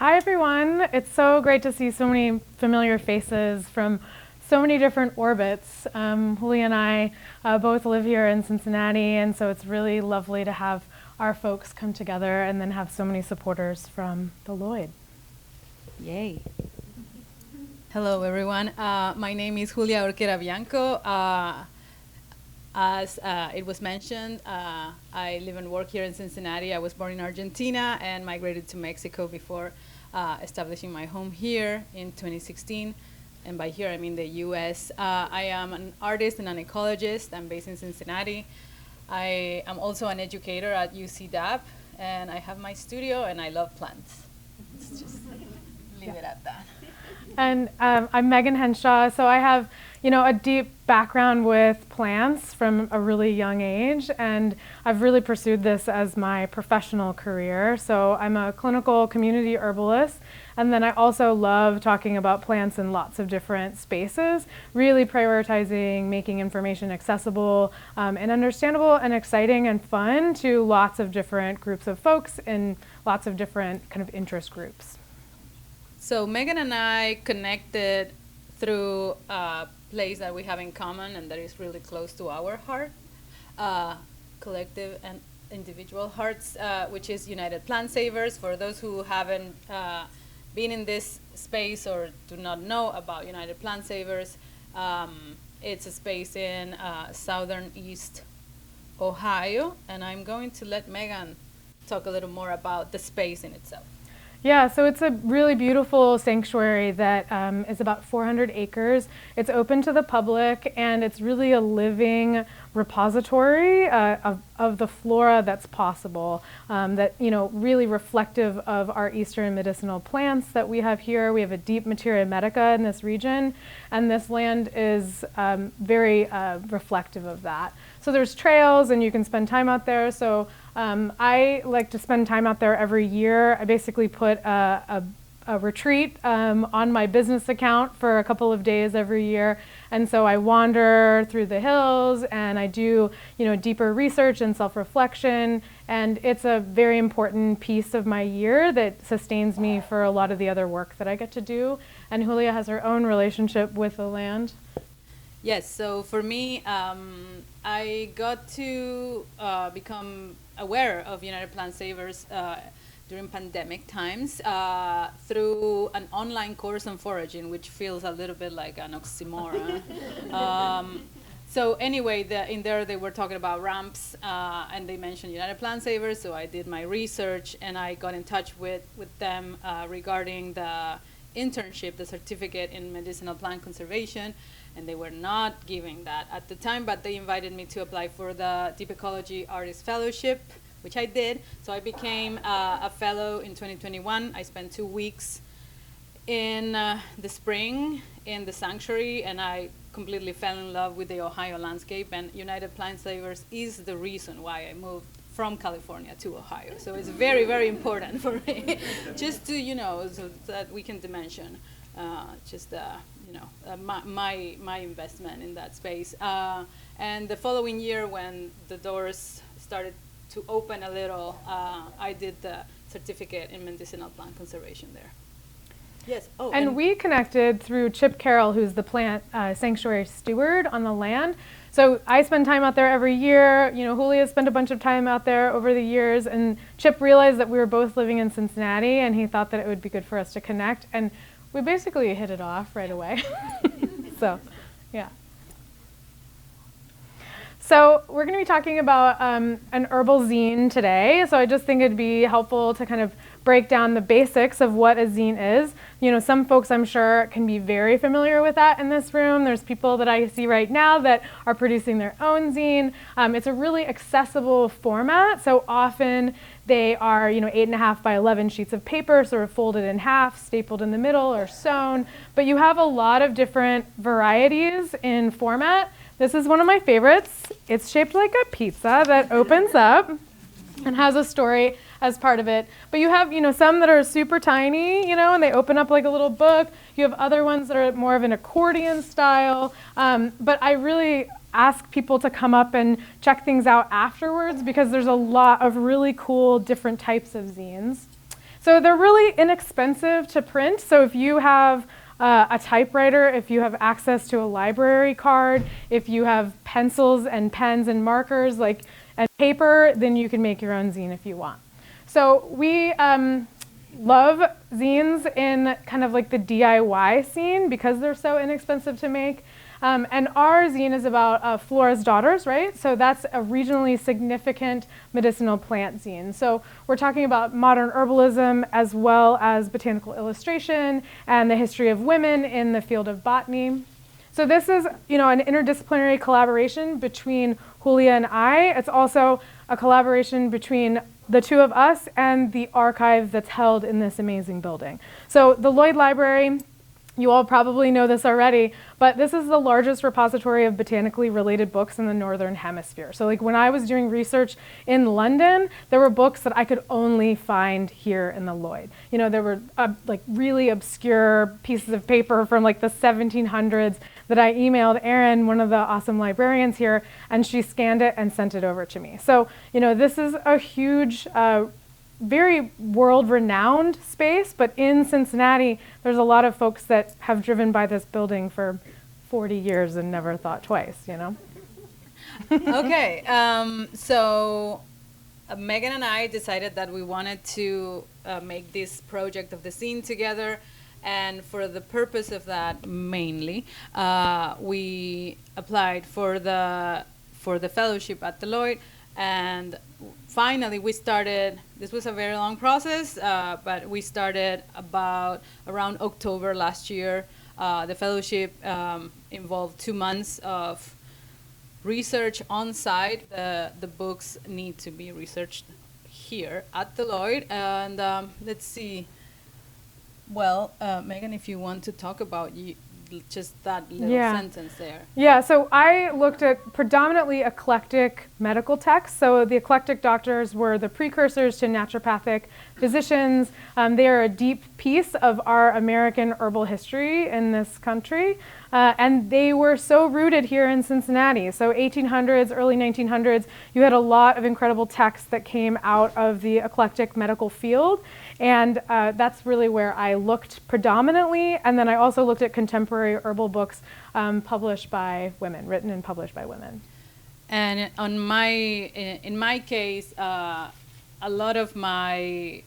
Hi everyone, it's so great to see so many familiar faces from so many different orbits. Julia and I both live here in Cincinnati, and so it's really lovely to have our folks come together and then have so many supporters from the Lloyd. Yay. Hello everyone, my name is Julia Orquera Bianco. As it was mentioned, I live and work here in Cincinnati. I was born in Argentina and migrated to Mexico before establishing my home here in 2016. And by here I mean the US. I am an artist and an ecologist. I'm based in Cincinnati. I am also an educator at UC-DAP, and I have my studio and I love plants. Let's just leave it at that. And I'm Meghan Henshaw, so I have a deep background with plants from a really young age, and I've really pursued this as my professional career. So I'm a clinical community herbalist, and then I also love talking about plants in lots of different spaces, really prioritizing making information accessible and understandable and exciting and fun to lots of different groups of folks in lots of different kind of interest groups. So Meghan and I connected through a place that we have in common and that is really close to our heart, collective and individual hearts, which is United Plant Savers. For those who haven't been in this space or do not know about United Plant Savers, it's a space in southern East Ohio, and I'm going to let Meghan talk a little more about the space in itself. Yeah, so it's a really beautiful sanctuary that is about 400 acres. It's open to the public, and it's really a living repository of the flora that's possible, that really reflective of our eastern medicinal plants that we have here. We have a deep materia medica in this region, and this land is very reflective of that. So there's trails, and you can spend time out there. So I like to spend time out there every year. I basically put a retreat on my business account for a couple of days every year. And so I wander through the hills, and I do deeper research and self-reflection. And it's a very important piece of my year that sustains me for a lot of the other work that I get to do. And Julia has her own relationship with the land. Yes, so for me, I got to become aware of United Plant Savers during pandemic times through an online course on foraging, which feels a little bit like an oxymoron. So anyway, in there they were talking about ramps, and they mentioned United Plant Savers, so I did my research, and I got in touch with them regarding the internship, the certificate in medicinal plant conservation. And they were not giving that at the time, but they invited me to apply for the Deep Ecology Artist Fellowship, which I did. So I became a fellow in 2021. I spent 2 weeks in the spring in the sanctuary, and I completely fell in love with the Ohio landscape. And United Plant Savers is the reason why I moved from California to Ohio. So it's very, very important for me, just to, so that we can dimension my investment in that space. And the following year, when the doors started to open a little, I did the certificate in medicinal plant conservation there. Yes. Oh, and we connected through Chip Carroll, who's the plant sanctuary steward on the land. So I spend time out there every year. Julia spent a bunch of time out there over the years, and Chip realized that we were both living in Cincinnati, and he thought that it would be good for us to connect. And we basically hit it off right away. So, yeah. So we're going to be talking about an herbal zine today. So I just think it'd be helpful to kind of break down the basics of what a zine is. Some folks I'm sure can be very familiar with that in this room. There's people that I see right now that are producing their own zine. It's a really accessible format. So often they are 8.5 by 11 sheets of paper, sort of folded in half, stapled in the middle, or sewn. But you have a lot of different varieties in format. This is one of my favorites. It's shaped like a pizza that opens up and has a story as part of it. But you have, some that are super tiny, and they open up like a little book. You have other ones that are more of an accordion style. But I really ask people to come up and check things out afterwards, because there's a lot of really cool different types of zines. So they're really inexpensive to print. So if you have a typewriter, if you have access to a library card, if you have pencils and pens and markers and paper, then you can make your own zine if you want. So we love zines in kind of like the DIY scene because they're so inexpensive to make. And our zine is about Flora's daughters, right? So that's a regionally significant medicinal plant zine. So we're talking about modern herbalism as well as botanical illustration and the history of women in the field of botany. So this is, an interdisciplinary collaboration between Julia and I. It's also a collaboration between the two of us and the archive that's held in this amazing building. So the Lloyd Library, you all probably know this already, but this is the largest repository of botanically related books in the Northern Hemisphere. So when I was doing research in London, there were books that I could only find here in the Lloyd. There were really obscure pieces of paper from the 1700s that I emailed Erin, one of the awesome librarians here, and she scanned it and sent it over to me. So, this is a huge, very world-renowned space, but in Cincinnati, there's a lot of folks that have driven by this building for 40 years and never thought twice, Okay, so Meghan and I decided that we wanted to make this project of the zine together, and for the purpose of that mainly, we applied for the fellowship at the Lloyd. And finally, we started, this was a very long process, but we started around October last year. The fellowship involved 2 months of research on site. The books need to be researched here at the Lloyd. And let's see. Well, Meghan, if you want to talk about just that little sentence there. Yeah, so I looked at predominantly eclectic medical texts. So the eclectic doctors were the precursors to naturopathic physicians. They are a deep piece of our American herbal history in this country. And they were so rooted here in Cincinnati. So 1800s, early 1900s, you had a lot of incredible texts that came out of the eclectic medical field. And that's really where I looked predominantly. And then I also looked at contemporary herbal books published by women, written and published by women. And in my case, a lot of my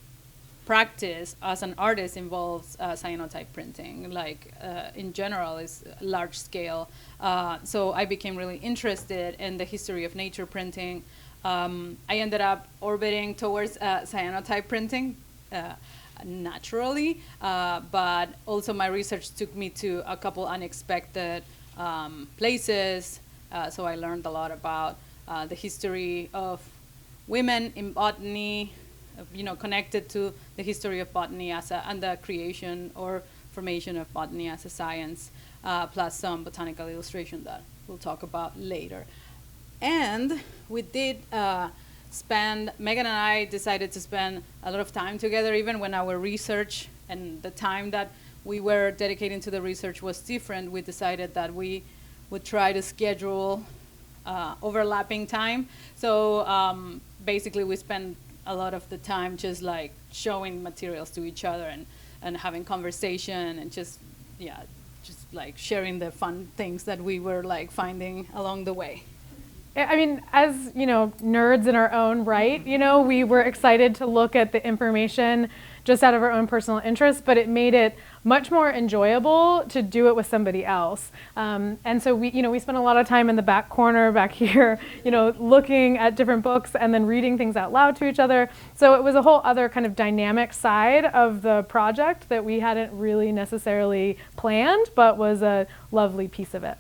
practice as an artist involves cyanotype printing, in general is large scale. So I became really interested in the history of nature printing. I ended up orbiting towards cyanotype printing naturally, but also my research took me to a couple unexpected places. So I learned a lot about the history of women in botany, connected to the history of botany and the creation or formation of botany as a science, plus some botanical illustration that we'll talk about later. And we did Meghan and I decided to spend a lot of time together, even when our research and the time that we were dedicating to the research was different. We decided that we would try to schedule overlapping time. So basically we spent a lot of the time just showing materials to each other and having conversation and just sharing the fun things that we were finding along the way. I mean, as nerds in our own right, we were excited to look at the information just out of our own personal interest, but it made it much more enjoyable to do it with somebody else. And so we spent a lot of time in the back corner back here, looking at different books and then reading things out loud to each other. So it was a whole other kind of dynamic side of the project that we hadn't really necessarily planned, but was a lovely piece of it.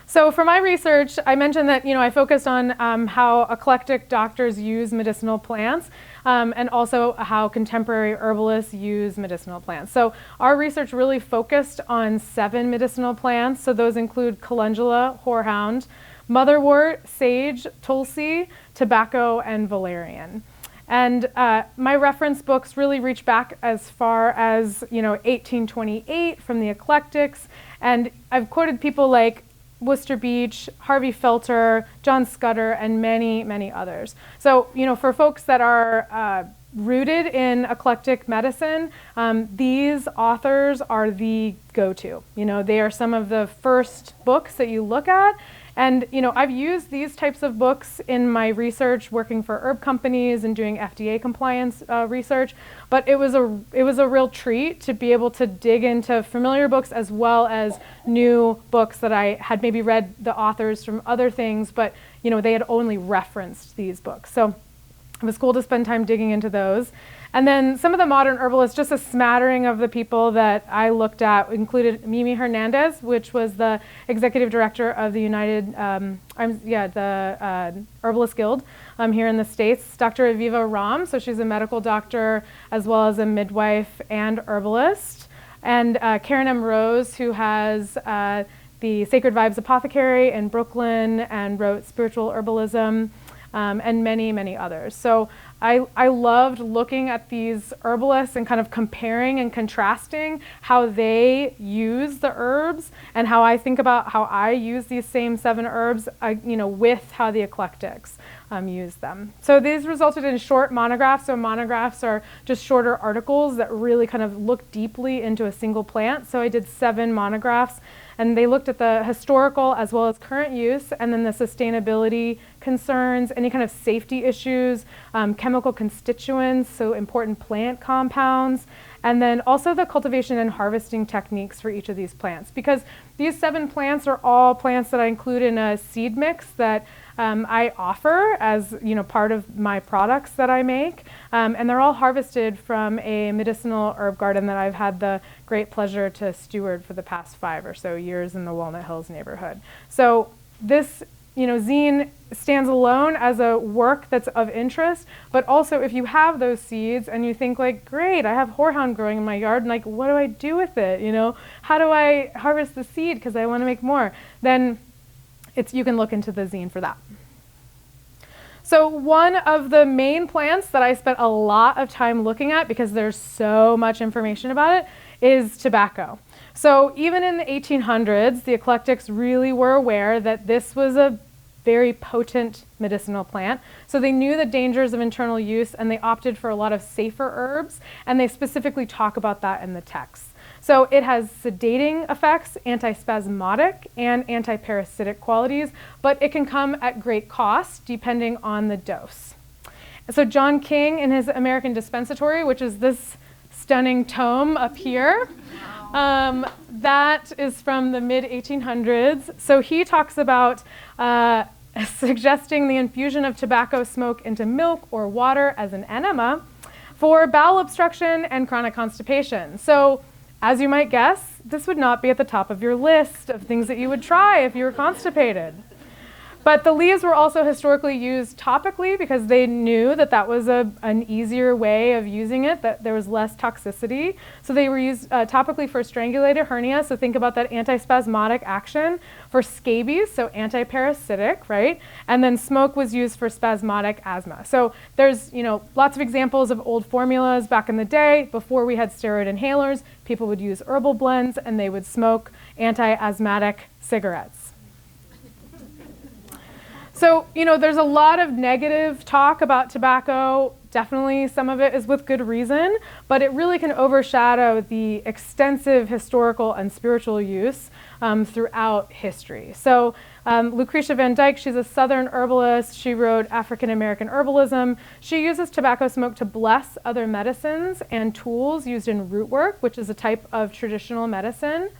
So for my research, I mentioned that I focused on how eclectic doctors use medicinal plants and also how contemporary herbalists use medicinal plants. So our research really focused on 7 medicinal plants. So those include calendula, horehound, motherwort, sage, tulsi, tobacco, and valerian. And my reference books really reach back as far as 1828 from the Eclectics. And I've quoted people like Worcester Beach, Harvey Filter, John Scudder, and many, many others. So, for folks that are rooted in eclectic medicine, these authors are the go-to. They are some of the first books that you look at. And I've used these types of books in my research, working for herb companies and doing FDA compliance research. But it was a real treat to be able to dig into familiar books as well as new books that I had maybe read the authors from other things, but they had only referenced these books. So it was cool to spend time digging into those. And then some of the modern herbalists, just a smattering of the people that I looked at, included Mimi Hernandez, which was the executive director of the Herbalist Guild here in the States. Dr. Aviva Ram, so she's a medical doctor as well as a midwife and herbalist. And Karen M. Rose, who has the Sacred Vibes Apothecary in Brooklyn and wrote Spiritual Herbalism. And many, many others. So I loved looking at these herbalists and kind of comparing and contrasting how they use the herbs and how I think about how I use these same 7 herbs, with how the eclectics use them. So these resulted in short monographs. So monographs are just shorter articles that really kind of look deeply into a single plant. So I did 7 monographs. And they looked at the historical as well as current use, and then the sustainability concerns, any kind of safety issues, chemical constituents, so important plant compounds, and then also the cultivation and harvesting techniques for each of these plants. Because these 7 plants are all plants that I include in a seed mix that I offer as part of my products that I make, and they're all harvested from a medicinal herb garden that I've had the great pleasure to steward for the past 5 or so years in the Walnut Hills neighborhood. So this zine stands alone as a work that's of interest, but also if you have those seeds and you think like, great, I have horehound growing in my yard, and like, what do I do with it? How do I harvest the seed because I want to make more? Then you can look into the zine for that. So one of the main plants that I spent a lot of time looking at, because there's so much information about it, is tobacco. So even in the 1800s, the eclectics really were aware that this was a very potent medicinal plant. So they knew the dangers of internal use, and they opted for a lot of safer herbs, and they specifically talk about that in the text. So it has sedating effects, antispasmodic, and antiparasitic qualities, but it can come at great cost depending on the dose. So John King, in his American Dispensatory, which is this stunning tome up here, that is from the mid-1800s. So he talks about suggesting the infusion of tobacco smoke into milk or water as an enema for bowel obstruction and chronic constipation. So as you might guess, this would not be at the top of your list of things that you would try if you were constipated. But the leaves were also historically used topically because they knew that that was an easier way of using it, that there was less toxicity. So they were used topically for strangulated hernia. So think about that antispasmodic action. For scabies, so antiparasitic, right? And then smoke was used for spasmodic asthma. So there's lots of examples of old formulas back in the day. Before we had steroid inhalers, people would use herbal blends and they would smoke anti-asthmatic cigarettes. So, there's a lot of negative talk about tobacco. Definitely some of it is with good reason, but it really can overshadow the extensive historical and spiritual use throughout history. So Lucretia Van Dyke, she's a Southern herbalist. She wrote African American Herbalism. She uses tobacco smoke to bless other medicines and tools used in root work, which is a type of traditional medicine.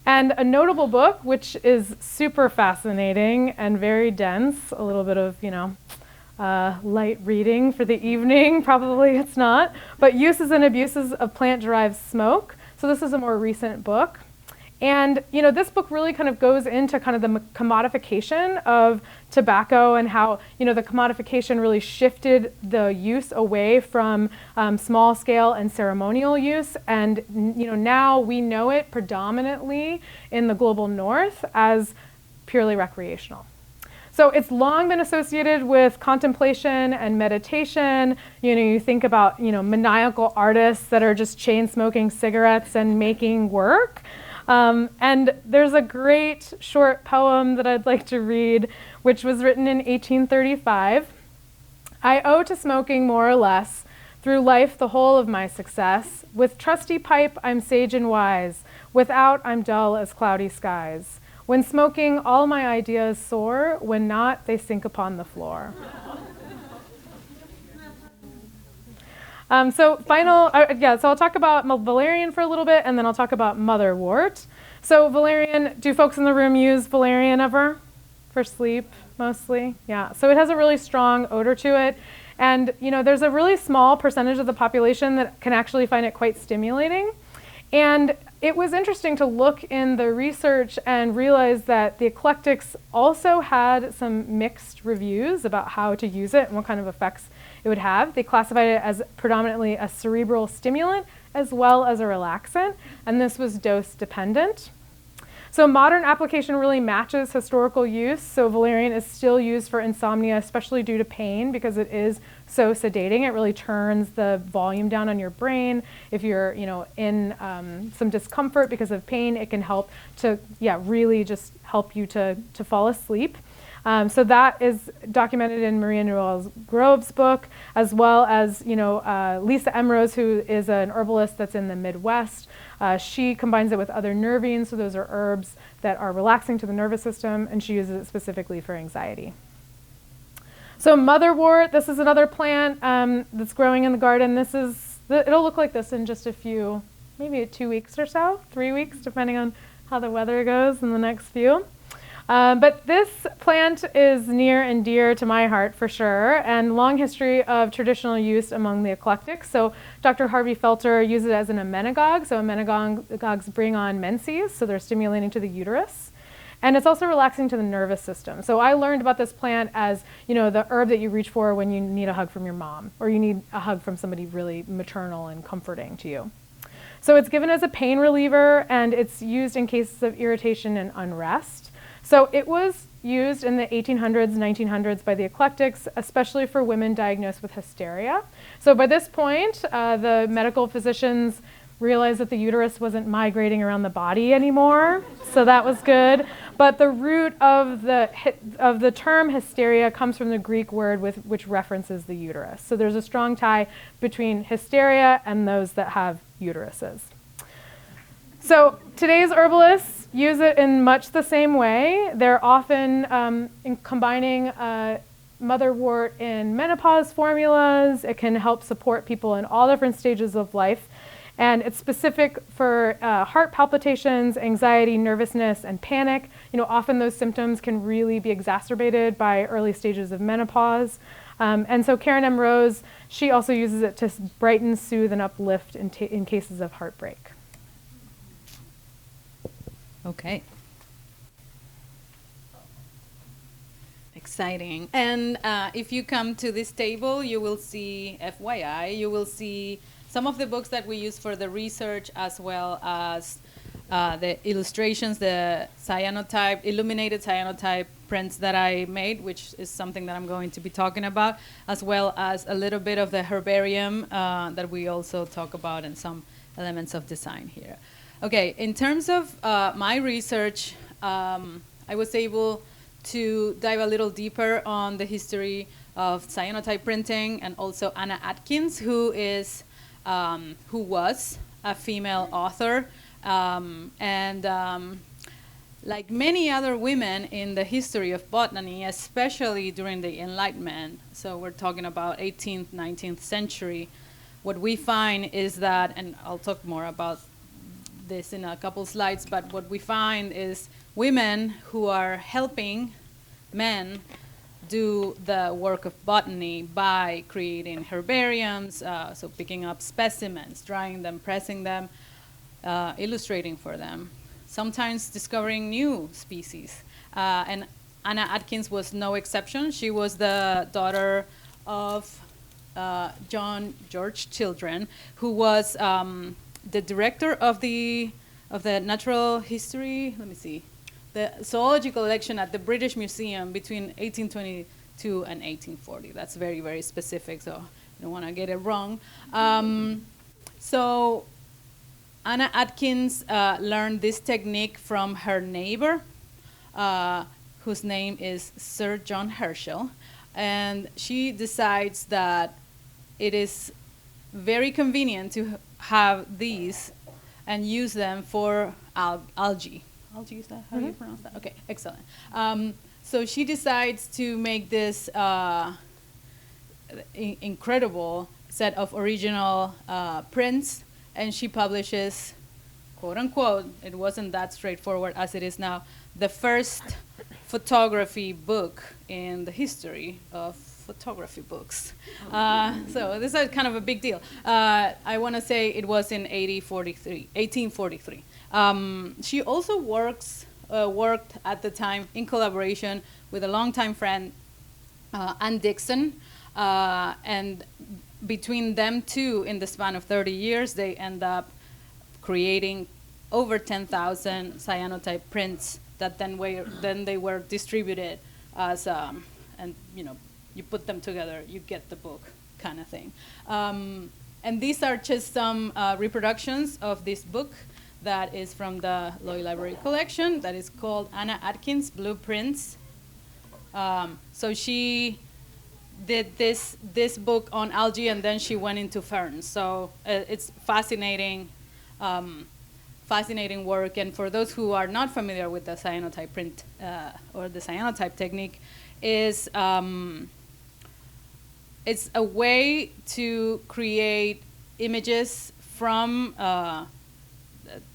And a notable book, which is super fascinating and very dense, a little bit of, light reading for the evening, probably it's not, but Uses and Abuses of Plant-Derived Smoke. So this is a more recent book. And, this book really kind of goes into kind of the commodification of tobacco and how, the commodification really shifted the use away from small scale and ceremonial use. And, now we know it predominantly in the global north as purely recreational. So it's long been associated with contemplation and meditation. You think about, maniacal artists that are just chain smoking cigarettes and making work. And there's a great short poem that I'd like to read, which was written in 1835. I owe to smoking more or less, through life the whole of my success. With trusty pipe I'm sage and wise, without I'm dull as cloudy skies. When smoking all my ideas soar, when not they sink upon the floor. So I'll talk about valerian for a little bit, and then I'll talk about motherwort. So valerian, do folks in the room use valerian ever? For sleep, mostly? Yeah, so it has a really strong odor to it. And there's a really small percentage of the population that can actually find it quite stimulating. And it was interesting to look in the research and realize that the Eclectics also had some mixed reviews about how to use it and what kind of effects it would have. They classified it as predominantly a cerebral stimulant as well as a relaxant, and this was dose dependent. So modern application really matches historical use. So valerian is still used for insomnia, especially due to pain, because it is so sedating. It really turns the volume down on your brain. If you're in some discomfort because of pain, it can help to really just help you to fall asleep. So that is documented in Maria Noel-Grove's book, as well as Lisa Emrose, who is an herbalist that's in the Midwest. She combines it with other nervines, so those are herbs that are relaxing to the nervous system, and she uses it specifically for anxiety. So motherwort, this is another plant that's growing in the garden. It'll look like this in just a few, maybe 2 weeks or so, 3 weeks, depending on how the weather goes in the next few. But this plant is near and dear to my heart for sure, and long history of traditional use among the eclectics. So Dr. Harvey Felter uses it as an emmenagogue. So emmenagogues bring on menses, so they're stimulating to the uterus. And it's also relaxing to the nervous system. So I learned about this plant as, the herb that you reach for when you need a hug from your mom, or you need a hug from somebody really maternal and comforting to you. So it's given as a pain reliever, and it's used in cases of irritation and unrest. So it was used in the 1800s, 1900s by the eclectics, especially for women diagnosed with hysteria. So by this point, the medical physicians realized that the uterus wasn't migrating around the body anymore, so that was good. But the root of the term hysteria comes from the Greek word which references the uterus. So there's a strong tie between hysteria and those that have uteruses. So today's herbalists use it in much the same way. They're often combining motherwort in menopause formulas. It can help support people in all different stages of life. And it's specific for heart palpitations, anxiety, nervousness, and panic. Often those symptoms can really be exacerbated by early stages of menopause. And so Karen M. Rose, she also uses it to brighten, soothe, and uplift in cases of heartbreak. Okay. Exciting. And if you come to this table, you will see, FYI, you will see some of the books that we use for the research, as well as the illustrations, the cyanotype, illuminated cyanotype prints that I made, which is something that I'm going to be talking about, as well as a little bit of the herbarium that we also talk about, and some elements of design here. Okay, in terms of my research, I was able to dive a little deeper on the history of cyanotype printing, and also Anna Atkins, who was a female author, like many other women in the history of botany, especially during the Enlightenment, so we're talking about 18th, 19th century, what we find is that, and I'll talk more about this in a couple slides, but what we find is women who are helping men do the work of botany by creating herbariums, so picking up specimens, drying them, pressing them, illustrating for them, sometimes discovering new species. And Anna Atkins was no exception. She was the daughter of John George Children, who was the director of the natural history, the zoology collection at the British Museum between 1822 and 1840. That's very, very specific, so I don't want to get it wrong. So Anna Atkins learned this technique from her neighbor, whose name is Sir John Herschel. And she decides that it is very convenient to have these and use them for algae. Algae, is that how you pronounce that? Okay, excellent. So she decides to make this incredible set of original prints, and she publishes, quote unquote, it wasn't that straightforward as it is now, the first photography book in the history of photography books. So this is kind of a big deal. I want to say it was in 1843. She also worked at the time in collaboration with a longtime friend, Ann Dixon, and between them two, in the span of 30 years, they end up creating over 10,000 cyanotype prints that then they were distributed as, and you put them together, you get the book kind of thing. And these are just some reproductions of this book that is from the Lloyd Library collection that is called Anna Atkins Blueprints. So she did this book on algae, and then she went into ferns. So it's fascinating, fascinating work. And for those who are not familiar with the cyanotype print or the cyanotype technique, is it's a way to create images from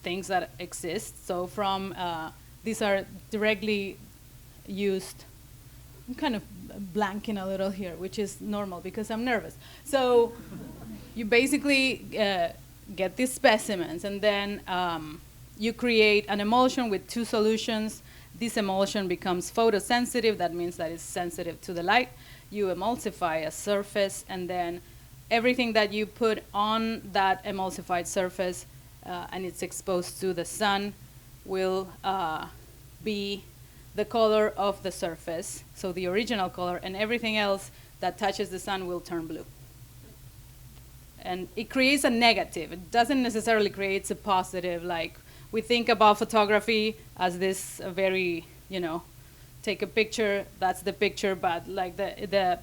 things that exist. So from these are directly used. I'm kind of blanking a little here, which is normal because I'm nervous. So you basically get these specimens, and then you create an emulsion with two solutions. This emulsion becomes photosensitive. That means that it's sensitive to the light. You emulsify a surface, and then everything that you put on that emulsified surface and it's exposed to the sun will be the color of the surface, so the original color, and everything else that touches the sun will turn blue. And it creates a negative. It doesn't necessarily create a positive. Like, we think about photography as this very, take a picture, that's the picture, but like the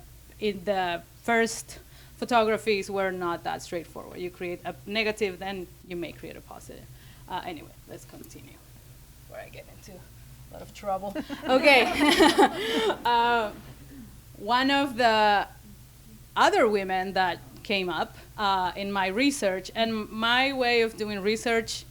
first photographies were not that straightforward. You create a negative, then you may create a positive. Anyway, let's continue before I get into a lot of trouble. Okay. One of the other women that came up in my research, and my way of doing research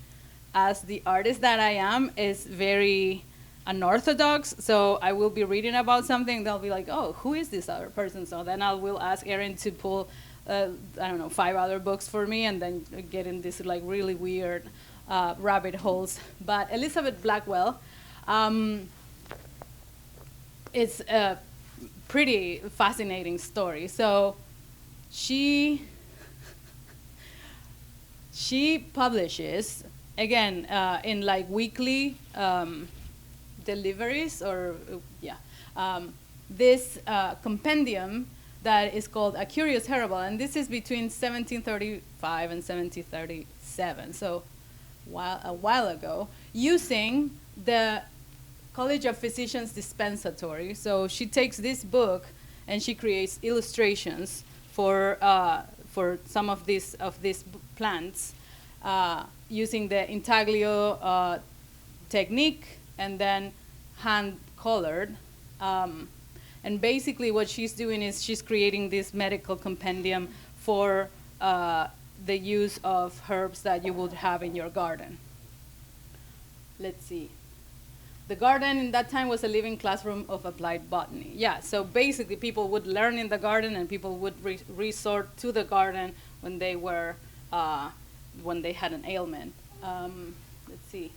as the artist that I am is very unorthodox. So I will be reading about something, they'll be like, oh, who is this other person? So then I will ask Erin to pull, 5 other books for me, and then get in this like really weird rabbit holes. But Elizabeth Blackwell, it's a pretty fascinating story. So she publishes, again, in like weekly deliveries, or this compendium that is called A Curious Herbal, and this is between 1735 and 1737, so a while ago, using the College of Physicians dispensatory. So she takes this book and she creates illustrations for some of these plants using the intaglio technique, and then hand colored. And basically what she's doing is she's creating this medical compendium for the use of herbs that you would have in your garden. Let's see. The garden in that time was a living classroom of applied botany. Yeah, so basically people would learn in the garden, and people would resort to the garden when they were, when they had an ailment. Let's see.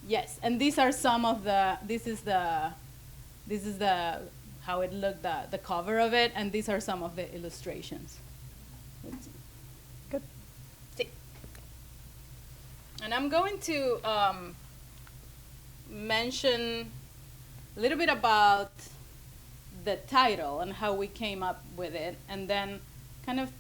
Yes, and these are some of this is the how it looked, the cover of it, and these are some of the illustrations. Let's see. Good. See. And I'm going to mention a little bit about the title and how we came up with it, and then kind of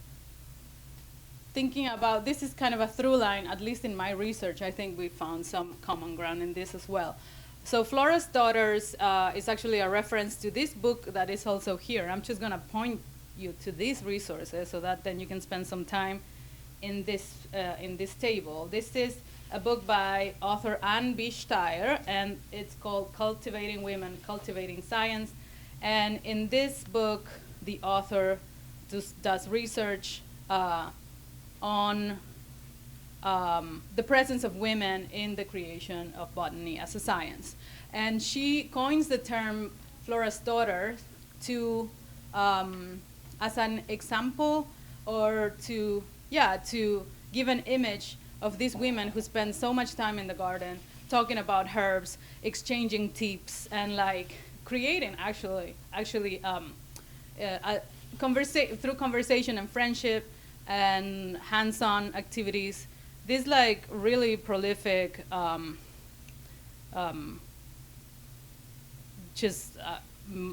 thinking about, this is kind of a through line, at least in my research, I think we found some common ground in this as well. So Flora's Daughters is actually a reference to this book that is also here. I'm just gonna point you to these resources so that then you can spend some time in this table. This is a book by author Anne B. Steyer, and it's called Cultivating Women, Cultivating Science. And in this book, the author does research on the presence of women in the creation of botany as a science. And she coins the term Flora's Daughter to, as an example, or to give an image of these women who spend so much time in the garden talking about herbs, exchanging tips, and like creating through conversation and friendship and hands-on activities, these like really prolific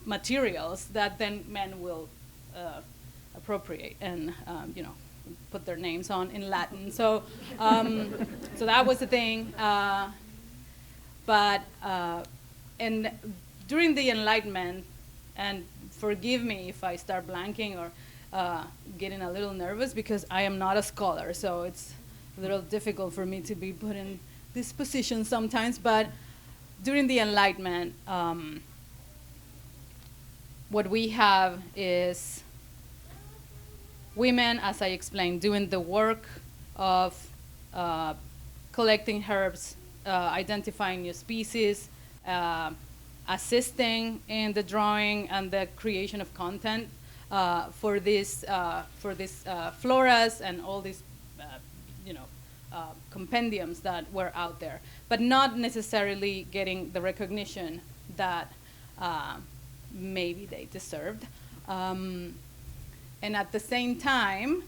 materials that then men will appropriate and put their names on in Latin. So so that was the thing. And during the Enlightenment, and forgive me if I start blanking or getting a little nervous because I am not a scholar, so it's a little difficult for me to be put in this position sometimes, but during the Enlightenment, what we have is women, as I explained, doing the work of collecting herbs, identifying new species, assisting in the drawing and the creation of content for these floras and all these compendiums that were out there, but not necessarily getting the recognition that maybe they deserved. And at the same time,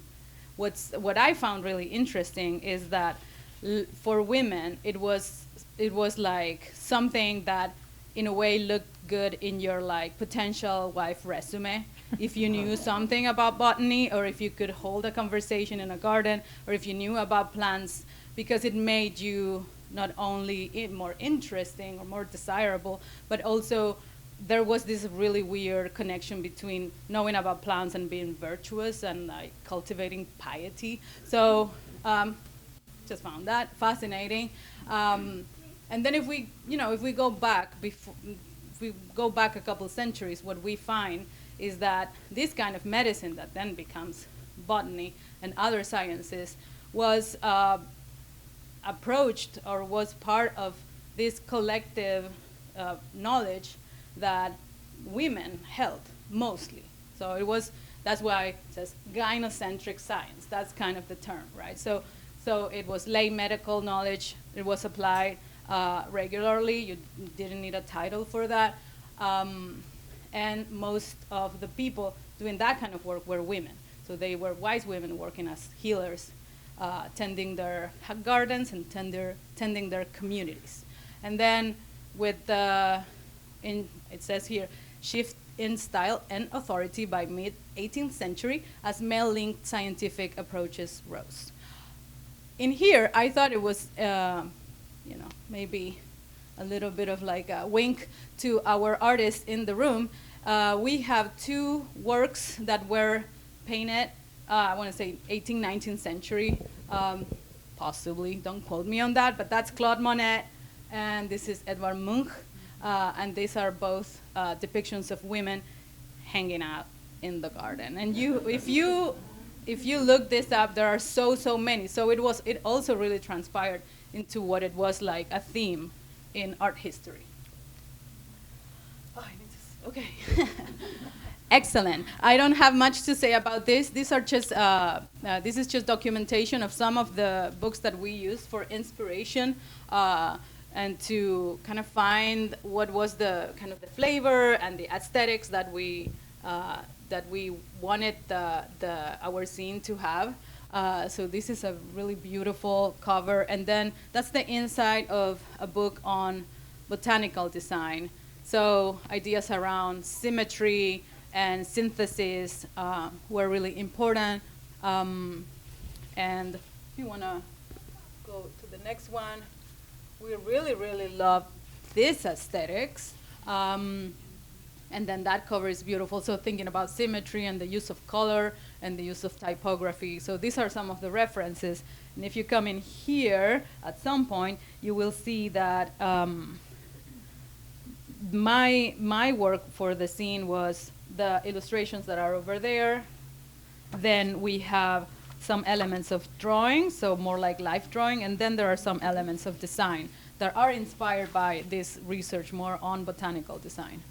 what I found really interesting is that for women, it was like something that in a way looked good in your like potential wife resume. If you knew something about botany, or if you could hold a conversation in a garden, or if you knew about plants, because it made you not only more interesting or more desirable, but also there was this really weird connection between knowing about plants and being virtuous and like cultivating piety. So just found that fascinating. And then if we go back a couple centuries, what we find is that this kind of medicine that then becomes botany and other sciences was approached or was part of this collective knowledge that women held mostly. So that's why it says gynocentric science. That's kind of the term, right? So it was lay medical knowledge. It was applied regularly. You didn't need a title for that. And most of the people doing that kind of work were women. So they were wise women working as healers, tending their gardens and tending their communities. And then with it says here, shift in style and authority by mid-18th century as male-linked scientific approaches rose. In here, I thought it was, maybe a little bit of like a wink to our artists in the room. We have two works that were painted, I want to say 18th, 19th century, possibly, don't quote me on that, but that's Claude Monet, and this is Edvard Munch. And these are both depictions of women hanging out in the garden. And if you look this up, there are so many. So it also really transpired into what it was like a theme in art history. Oh, I need to, okay. Excellent. I don't have much to say about this. These are just this is just documentation of some of the books that we used for inspiration. And to kind of find what was the kind of the flavor and the aesthetics that we wanted our zine to have. So this is a really beautiful cover, and then that's the inside of a book on botanical design. So ideas around symmetry and synthesis were really important. And if you want to go to the next one, we really, really love this aesthetics. And then that cover is beautiful. So thinking about symmetry and the use of color and the use of typography. So these are some of the references. And if you come in here at some point, you will see that my work for the zine was the illustrations that are over there. Then we have some elements of drawing, so more like life drawing. And then there are some elements of design that are inspired by this research more on botanical design.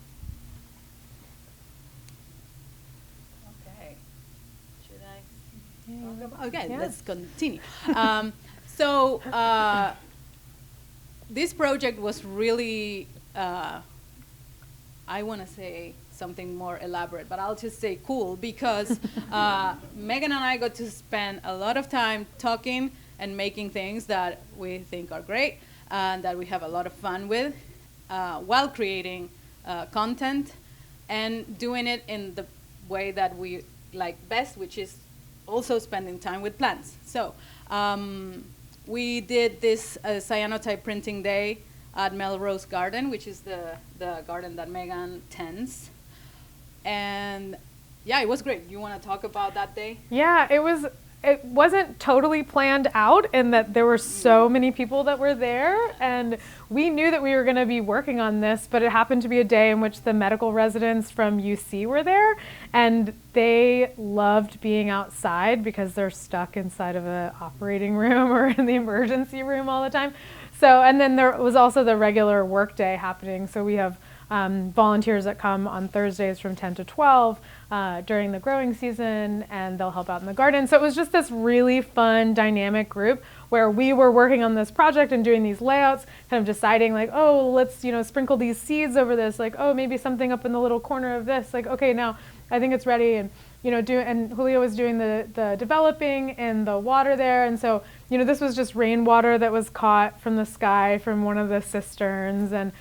Okay, yeah. Let's continue. So this project was really, I want to say something more elaborate, but I'll just say cool, because Meghan and I got to spend a lot of time talking and making things that we think are great and that we have a lot of fun with while creating content and doing it in the way that we like best, which is also spending time with plants. So we did this cyanotype printing day at Melrose Garden, which is the garden that Meghan tends. And yeah, it was great. You want to talk about that day? Yeah, it wasn't totally planned out in that there were so many people that were there, and we knew that we were going to be working on this, but it happened to be a day in which the medical residents from UC were there, and they loved being outside because they're stuck inside of an operating room or in the emergency room all the time. So, and then there was also the regular work day happening. So we have volunteers that come on Thursdays from 10 to 12 during the growing season, and they'll help out in the garden. So it was just this really fun, dynamic group where we were working on this project and doing these layouts, kind of deciding like, oh, let's, sprinkle these seeds over this, like, oh, maybe something up in the little corner of this, like, okay, now I think it's ready. And and Julio was doing the developing in the water there. And so, this was just rainwater that was caught from the sky from one of the cisterns. And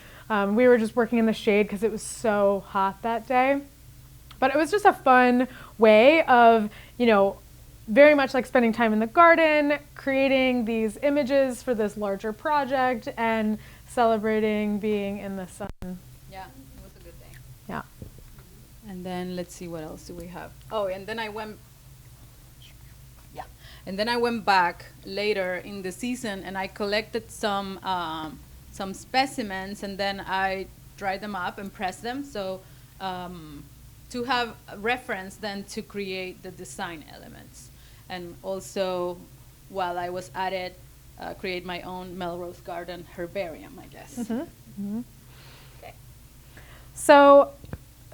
we were just working in the shade because it was so hot that day. But it was just a fun way of, very much like spending time in the garden, creating these images for this larger project, and celebrating being in the sun. Yeah, it was a good day. Yeah. And then let's see, what else do we have? Oh, and then I went back later in the season and I collected some specimens, and then I dried them up and pressed them. So to have a reference then to create the design elements. And also, while I was at it, create my own Melrose Garden herbarium, I guess. Mm-hmm. Mm-hmm. Okay. So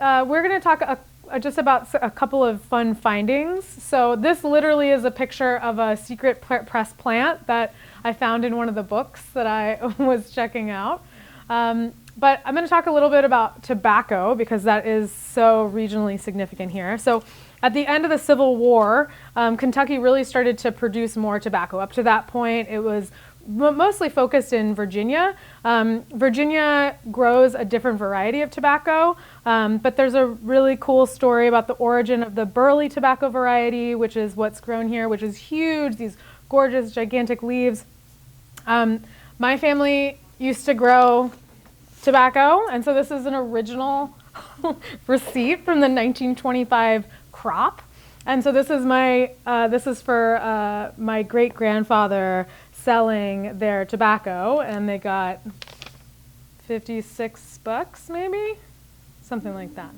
we're going to talk just about a couple of fun findings. So this literally is a picture of a secret press plant that I found in one of the books that I was checking out. But I'm going to talk a little bit about tobacco because that is so regionally significant here. So at the end of the Civil War, Kentucky really started to produce more tobacco. Up to that point, it was mostly focused in Virginia. Virginia grows a different variety of tobacco, but there's a really cool story about the origin of the burley tobacco variety, which is what's grown here, which is huge, these gorgeous, gigantic leaves. My family used to grow tobacco, and so this is an original receipt from the 1925 crop. And so this is for my great-grandfather selling their tobacco, and they got $56 maybe, something like that.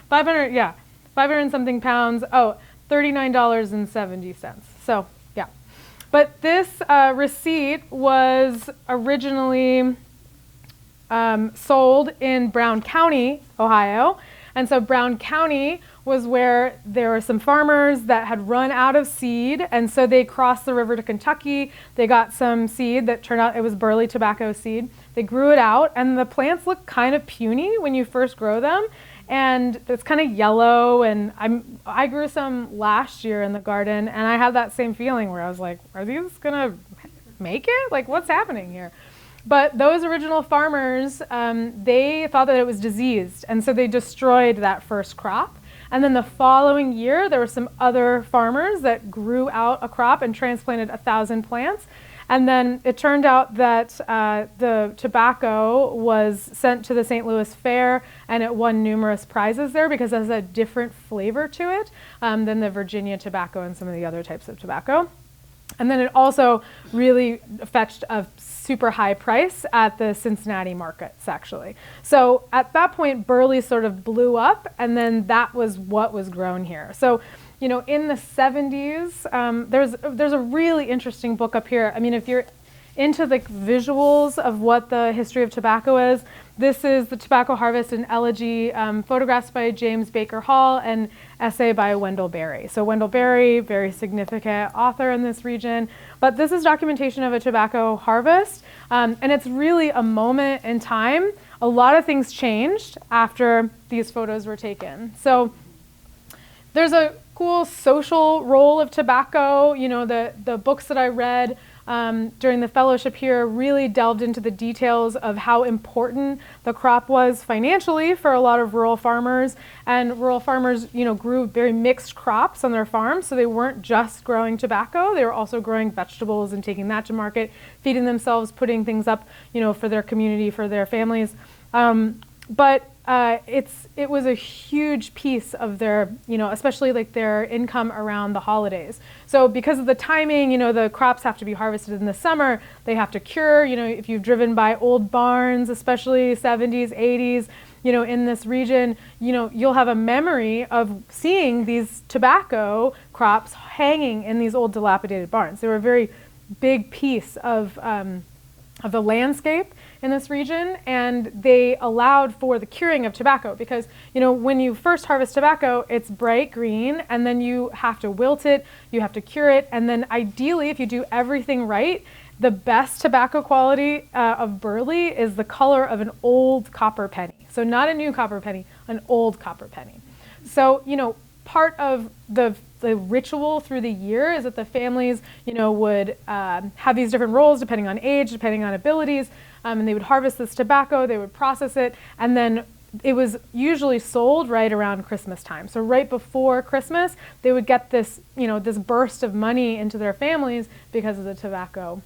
500 and something pounds. Oh, $39.70. So yeah, but this receipt was originally sold in Brown County, Ohio, and so Brown County was where there were some farmers that had run out of seed, and so they crossed the river to Kentucky. They got some seed that turned out it was burley tobacco seed. They grew it out, and the plants look kind of puny when you first grow them, and it's kind of yellow. And I grew some last year in the garden, and I had that same feeling where I was like, are these gonna make it? Like, what's happening here? But those original farmers, they thought that it was diseased, and so they destroyed that first crop. And then the following year, there were some other farmers that grew out a crop and transplanted 1,000 plants. And then it turned out that the tobacco was sent to the St. Louis Fair, and it won numerous prizes there because it has a different flavor to it than the Virginia tobacco and some of the other types of tobacco. And then it also really fetched a super high price at the Cincinnati markets, actually. So at that point, burley sort of blew up, and then that was what was grown here. So, you know, in the 70s, there's a really interesting book up here. I mean, if you're into the visuals of what the history of tobacco is, this is The Tobacco Harvest and Elegy, photographs by James Baker Hall and essay by Wendell Berry. So Wendell Berry, very significant author in this region, but this is documentation of a tobacco harvest, and it's really a moment in time. A lot of things changed after these photos were taken. So there's a cool social role of tobacco. You know, the books that I read during the fellowship here really delved into the details of how important the crop was financially for a lot of rural farmers. And rural farmers, you know, grew very mixed crops on their farms. So they weren't just growing tobacco, they were also growing vegetables and taking that to market, feeding themselves, putting things up, you know, for their community, for their families. But it was a huge piece of their, you know, especially like their income around the holidays. So because of the timing, you know, the crops have to be harvested in the summer, they have to cure. You know, if you've driven by old barns, especially 70s, 80s, you know, in this region, you know, you'll have a memory of seeing these tobacco crops hanging in these old dilapidated barns. They were a very big piece of the landscape in this region, and they allowed for the curing of tobacco because, you know, when you first harvest tobacco, it's bright green, and then you have to wilt it, you have to cure it, and then ideally, if you do everything right, the best tobacco quality of burley is the color of an old copper penny. So not a new copper penny, an old copper penny. So, you know, part of the ritual through the year is that the families, you know, would have these different roles depending on age, depending on abilities, and they would harvest this tobacco, they would process it, and then it was usually sold right around Christmas time. So right before Christmas, they would get this, you know, this burst of money into their families because of the tobacco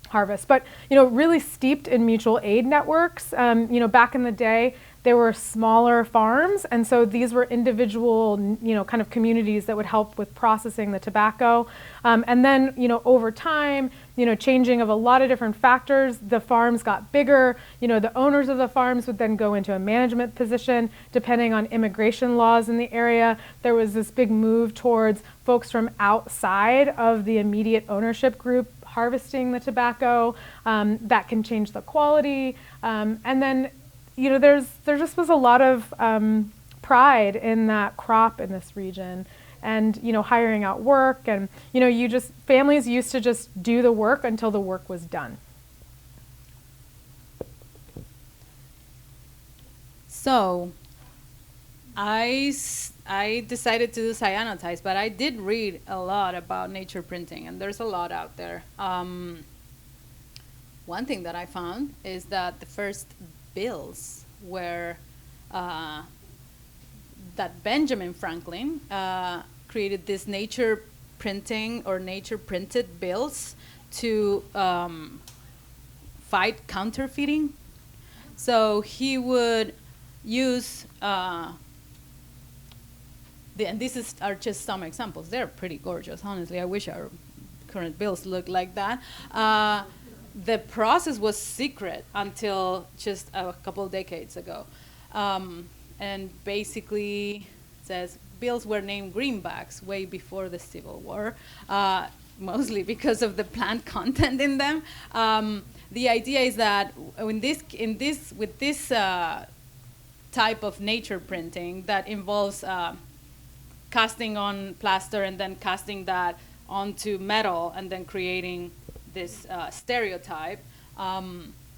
harvest. But, you know, really steeped in mutual aid networks. You know, back in the day, there were smaller farms, and so these were individual, you know, kind of communities that would help with processing the tobacco. And then, you know, over time, you know, changing of a lot of different factors, the farms got bigger. You know, the owners of the farms would then go into a management position. Depending on immigration laws in the area, there was this big move towards folks from outside of the immediate ownership group harvesting the tobacco. That can change the quality. And then, you know, there just was a lot of pride in that crop in this region, and, you know, hiring out work, and, you know, families used to just do the work until the work was done. So I decided to do cyanotypes, but I did read a lot about nature printing, and there's a lot out there. One thing that I found is that the first bills were that Benjamin Franklin created this nature printing or nature printed bills to fight counterfeiting. So he would use and these are just some examples. They're pretty gorgeous, honestly. I wish our current bills looked like that. The process was secret until just a couple of decades ago. And basically says bills were named greenbacks way before the Civil War, mostly because of the plant content in them. The idea is that with this type of nature printing that involves casting on plaster and then casting that onto metal and then creating this stereotype,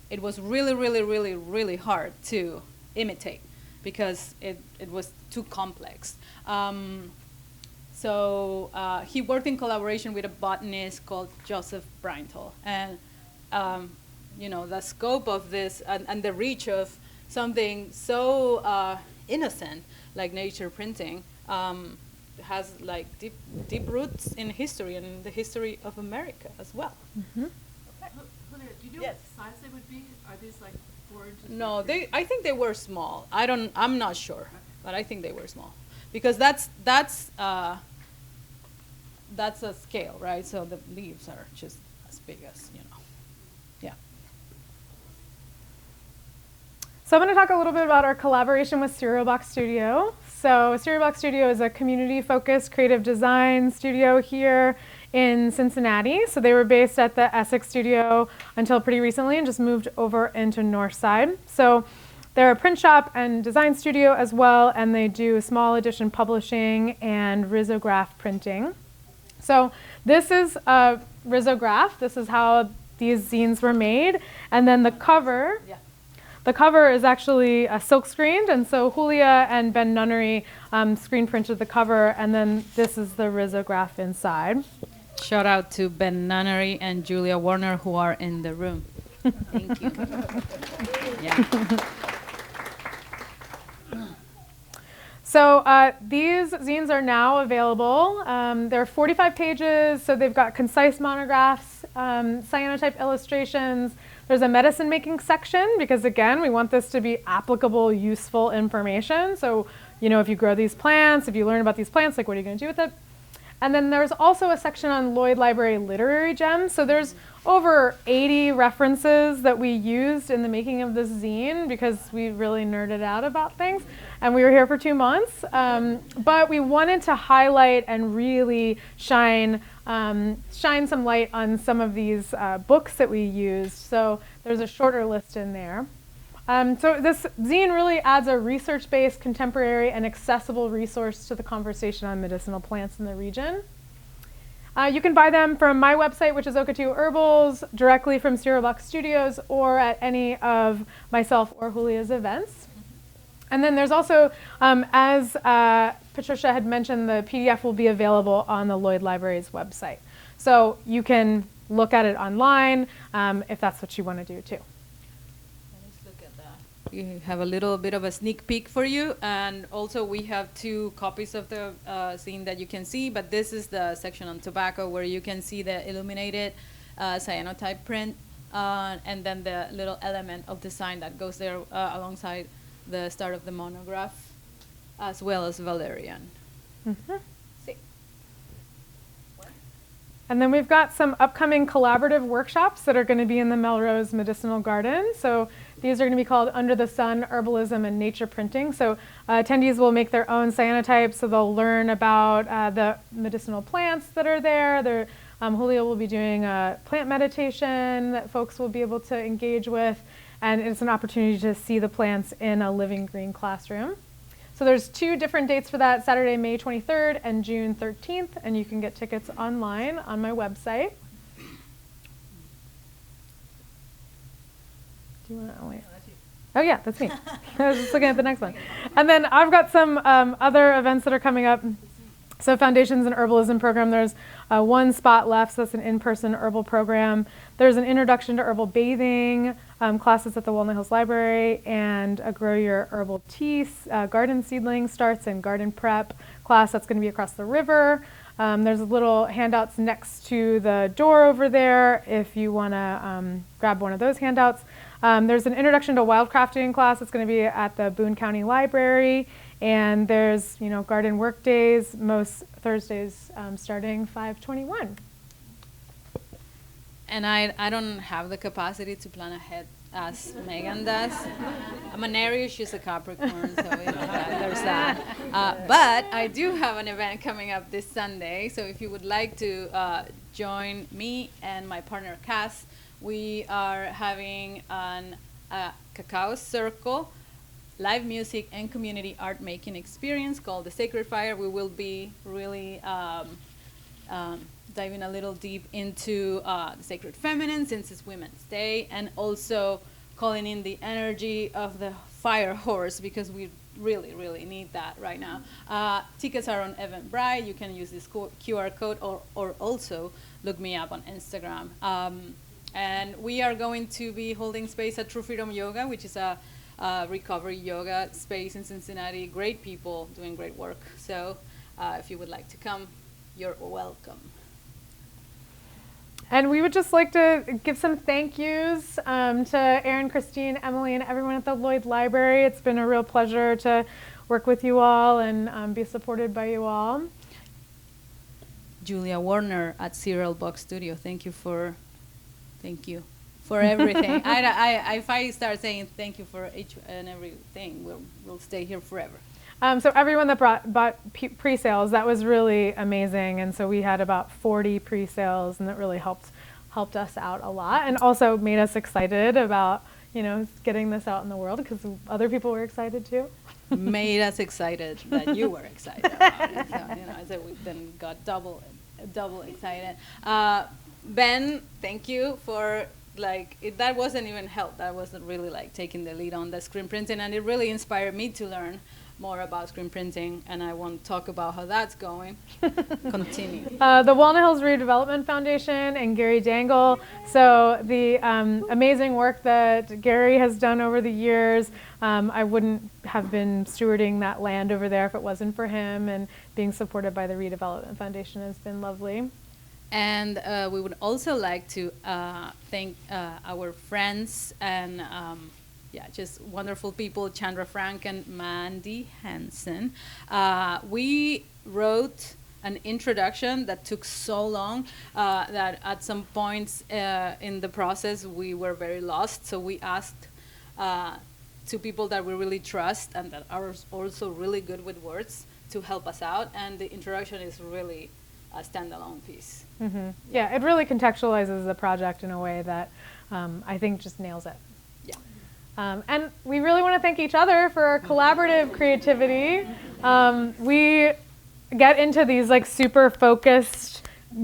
it was really, really, really, really hard to imitate because it was too complex. So he worked in collaboration with a botanist called Joseph Brintel. And you know, the scope of this and the reach of something so innocent like nature printing has like deep roots in history and the history of America as well. Julia, do you know what size they would be? Are these like 4 inches? No, I think they were small. I'm not sure, but I think they were small because that's a scale, right? So the leaves are just as big as, yeah. So I'm going to talk a little bit about our collaboration with Cereal Box Studio. So Cereal Box Studio is a community-focused creative design studio here in Cincinnati. So they were based at the Essex studio until pretty recently and just moved over into Northside. So they're a print shop and design studio as well, and they do small edition publishing and risograph printing. So this is a risograph. This is how these zines were made. And then the cover, the cover is actually silk screened. And so Julia and Ben Nunnery screen printed the cover. And then this is the risograph inside. Shout out to Ben Nunnery and Julia Warner who are in the room. Thank you. Yeah. So these zines are now available. They're 45 pages, so they've got concise monographs, cyanotype illustrations. There's a medicine making section because, again, we want this to be applicable, useful information. So, if you grow these plants, if you learn about these plants, like what are you going to do with it? And then there's also a section on Lloyd Library literary gems. So there's over 80 references that we used in the making of this zine because we really nerded out about things. And we were here for 2 months. But we wanted to highlight and really shine some light on some of these books that we used. So there's a shorter list in there. So this zine really adds a research-based, contemporary, and accessible resource to the conversation on medicinal plants in the region. You can buy them from my website, which is Okatu Herbals, directly from Cereal Box Studios, or at any of myself or Julia's events. And then there's also, as Patricia had mentioned, the PDF will be available on the Lloyd Library's website. So you can look at it online if that's what you want to do too. We have a little bit of a sneak peek for you, and also we have 2 copies of the zine that you can see, but this is the section on tobacco where you can see the illuminated cyanotype print and then the little element of design that goes there alongside the start of the monograph, as well as valerian. Mm-hmm. And then we've got some upcoming collaborative workshops that are going to be in the Melrose Medicinal Garden. So these are going to be called Under the Sun, Herbalism, and Nature Printing. So attendees will make their own cyanotypes, so they'll learn about the medicinal plants that are there. Julia will be doing a plant meditation that folks will be able to engage with, and it's an opportunity to see the plants in a living green classroom. So there's 2 different dates for that, Saturday, May 23rd and June 13th, and you can get tickets online on my website. Do you want to wait? Oh yeah, that's me. I was just looking at the next one. And then I've got some other events that are coming up. So Foundations and Herbalism program, there's 1 spot left, so that's an in-person herbal program. There's an introduction to herbal bathing, classes at the Walnut Hills Library, and a Grow Your Herbal Tea garden seedling starts and garden prep class that's going to be across the river. There's little handouts next to the door over there if you want to grab one of those handouts. There's an introduction to wildcrafting class that's going to be at the Boone County Library. And there's, garden work days, most Thursdays starting 5/21. And I don't have the capacity to plan ahead as Meghan does. I'm an Aries, she's a Capricorn, so there's that. But I do have an event coming up this Sunday, so if you would like to join me and my partner Cass, we are having a cacao circle, live music and community art making experience called The Sacred Fire. We will be really diving a little deep into the sacred feminine since it's Women's Day, and also calling in the energy of the fire horse because we really, really need that right now. Tickets are on Eventbrite. You can use this QR code or also look me up on Instagram. And we are going to be holding space at True Freedom Yoga, which is a recovery yoga space in Cincinnati. Great people doing great work. So if you would like to come, you're welcome. And we would just like to give some thank yous to Erin, Christine, Emily, and everyone at the Lloyd Library. It's been a real pleasure to work with you all and be supported by you all. Julia Warner at Serial Box Studio, thank you for everything. If I start saying thank you for each and everything, we'll stay here forever. So everyone that bought pre-sales, that was really amazing. And so we had about 40 pre-sales, and that really helped us out a lot, and also made us excited about getting this out in the world, because other people were excited too. Made us excited that you were excited about it. So we then got double excited. Ben, thank you for that wasn't even help. That wasn't really taking the lead on the screen printing, and it really inspired me to learn more about screen printing, and I want to talk about how that's going. Continue. The Walnut Hills Redevelopment Foundation and Gary Dangle. So the amazing work that Gary has done over the years. I wouldn't have been stewarding that land over there if it wasn't for him, and being supported by the Redevelopment Foundation has been lovely. And we would also like to thank our friends and just wonderful people, Chandra Frank and Mandy Hansen. We wrote an introduction that took so long that at some points in the process we were very lost. So we asked two people that we really trust and that are also really good with words to help us out. And the introduction is really a standalone piece. Mm-hmm. Yeah, it really contextualizes the project in a way that I think just nails it. And we really want to thank each other for our collaborative creativity. We get into these super focused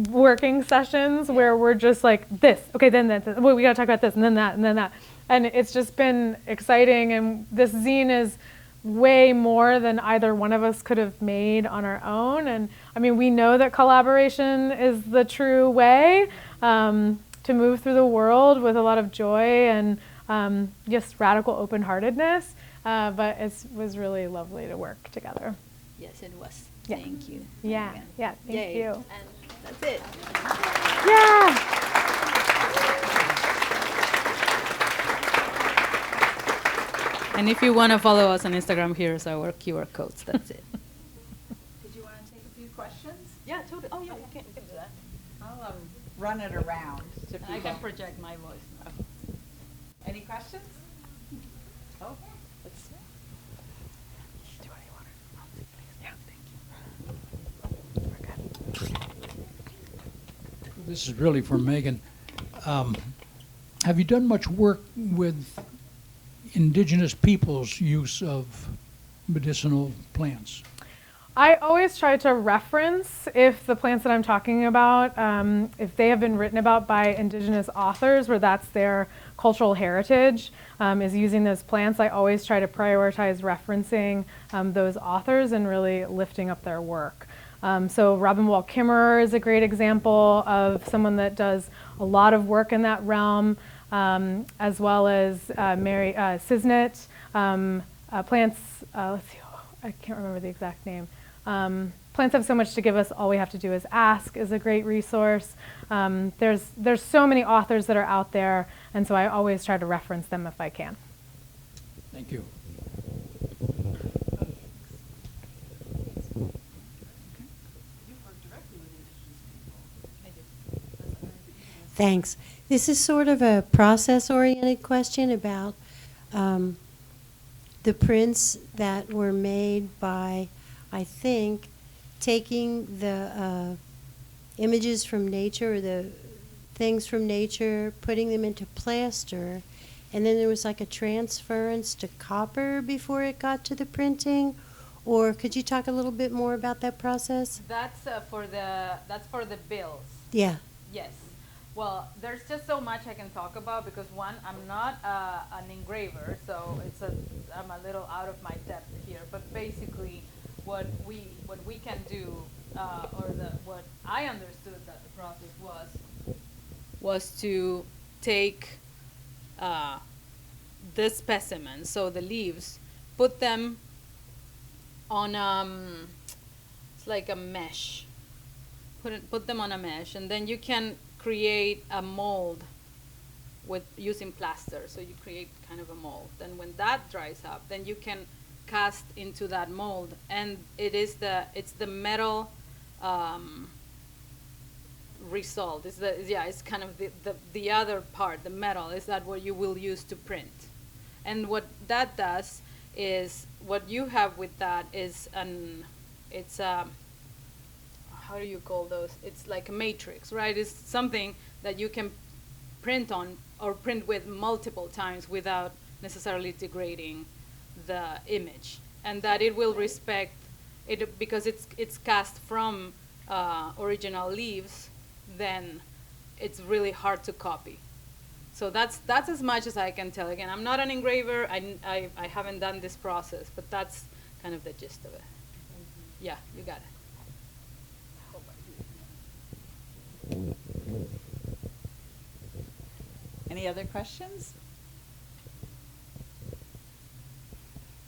working sessions where we're just this, okay, then that, well, we got to talk about this, and then that, and then that. And it's just been exciting, and this zine is way more than either one of us could have made on our own. And I mean, we know that collaboration is the true way to move through the world with a lot of joy and just radical open-heartedness, but it was really lovely to work together. Yes, it was. Yeah. Thank you. Yeah, Megan. yeah, thank you. And that's it. Yeah. And if you want to follow us on Instagram, here's our QR codes. That's it. Did you want to take a few questions? Yeah, totally. Oh, yeah, we can do that. I'll run it around to people. I can project my voice now. Any questions? Oh, let's see. Do you want any water? Yeah, thank you. We're good. This is really for Megan. Have you done much work with indigenous people's use of medicinal plants? I always try to reference if the plants that I'm talking about, if they have been written about by indigenous authors where that's their cultural heritage, is using those plants. I always try to prioritize referencing those authors and really lifting up their work. So Robin Wall Kimmerer is a great example of someone that does a lot of work in that realm, as well as Mary Cisnet. Plants, let's see, I can't remember the exact name. Plants have so much to give us. All we have to do is ask is a great resource. There's so many authors that are out there, and so I always try to reference them if I can. Thank you. Thanks. This is sort of a process-oriented question about the prints that were made by, I think, taking the images from nature or the things from nature, putting them into plaster, and then there was like a transference to copper before it got to the printing. Or could you talk a little bit more about that process? That's for the bills. Yeah. Yes. Well, there's just so much I can talk about because one, I'm not an engraver, so I'm a little out of my depth here. But basically, what we can do, what I understood that the process was to take this specimen, so the leaves, put them on it's like a mesh. Put them on a mesh, and then you can create a mold with using plaster. So you create kind of a mold. Then when that dries up, then you can cast into that mold, and it's the metal result. It's kind of the other part, the metal, is that what you will use to print. And what that does is, what you have with that is how do you call those? It's like a matrix, right? It's something that you can print on or print with multiple times without necessarily degrading the image, and that it will respect it because it's cast from original leaves. Then it's really hard to copy. So that's as much as I can tell. Again, I'm not an engraver. I haven't done this process, but that's kind of the gist of it. Yeah, you got it. Any other questions?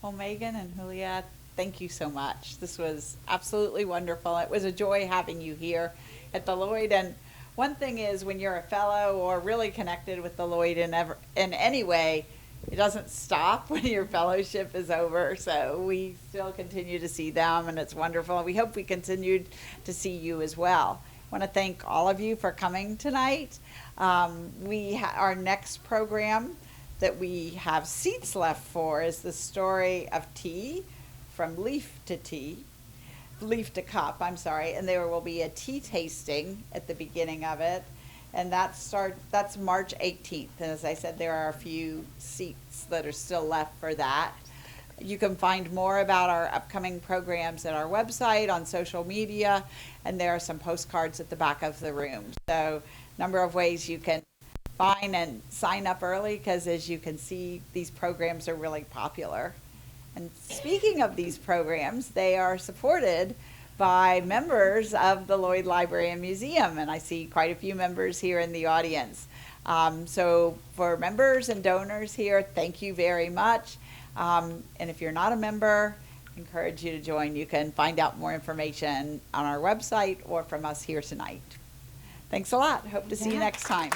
Well, Meghan and Julia, thank you so much. This was absolutely wonderful. It was a joy having you here at the Lloyd. And one thing is, when you're a fellow or really connected with the Lloyd in any way, it doesn't stop when your fellowship is over. So we still continue to see them, and it's wonderful. We hope we continue to see you as well. I want to thank all of you for coming tonight. Our next program that we have seats left for is the story of tea, from leaf to cup, I'm sorry, and there will be a tea tasting at the beginning of it, and that's March 18th. And as I said, there are a few seats that are still left for that. You can find more about our upcoming programs at our website, on social media, and there are some postcards at the back of the room. So a number of ways you can find and sign up early, because as you can see, these programs are really popular. And speaking of these programs, they are supported by members of the Lloyd Library and Museum, and I see quite a few members here in the audience. So for members and donors here, thank you very much. And if you're not a member, I encourage you to join. You can find out more information on our website or from us here tonight. Thanks a lot. Hope to see you next time.